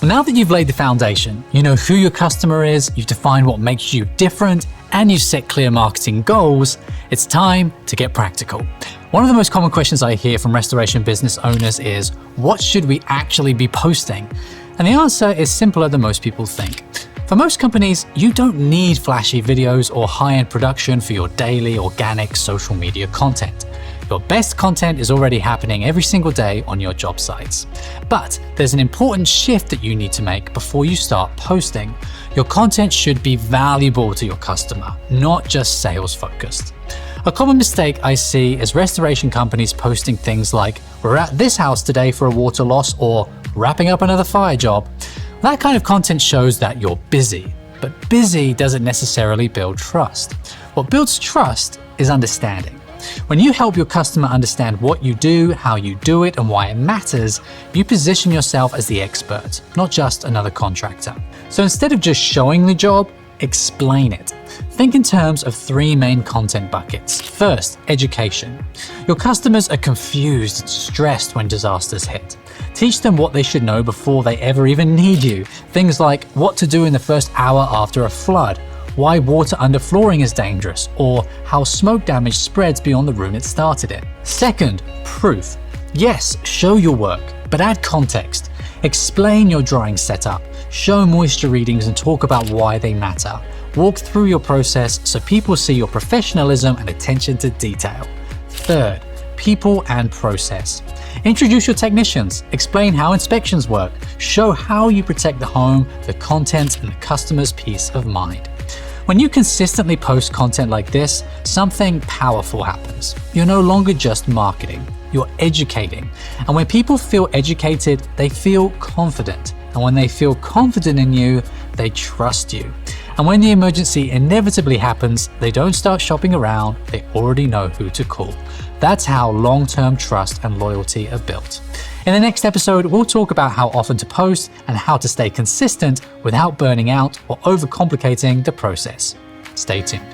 Now that you've laid the foundation, you know who your customer is, you've defined what makes you different, and you've set clear marketing goals, it's time to get practical. One of the most common questions I hear from restoration business owners is, what should we actually be posting? And the answer is simpler than most people think. For most companies, you don't need flashy videos or high-end production for your daily organic social media content. Your best content is already happening every single day on your job sites. But there's an important shift that you need to make before you start posting. Your content should be valuable to your customer, not just sales focused. A common mistake I see is restoration companies posting things like, "We're at this house today for a water loss," or "wrapping up another fire job." That kind of content shows that you're busy, but busy doesn't necessarily build trust. What builds trust is understanding. When you help your customer understand what you do, how you do it, and why it matters, you position yourself as the expert, not just another contractor. So instead of just showing the job, explain it. Think in terms of three main content buckets. First, education. Your customers are confused and stressed when disasters hit. Teach them what they should know before they ever even need you. Things like what to do in the first hour after a flood, why water under flooring is dangerous, or how smoke damage spreads beyond the room it started in. Second, proof. Yes, show your work, but add context. Explain your drying setup, show moisture readings and talk about why they matter. Walk through your process so people see your professionalism and attention to detail. Third, people and process. Introduce your technicians, explain how inspections work, show how you protect the home, the contents, and the customer's peace of mind. When you consistently post content like this, something powerful happens. You're no longer just marketing, you're educating. And when people feel educated, they feel confident. And when they feel confident in you, they trust you. And when the emergency inevitably happens, they don't start shopping around, they already know who to call. That's how long-term trust and loyalty are built. In the next episode, we'll talk about how often to post and how to stay consistent without burning out or overcomplicating the process. Stay tuned.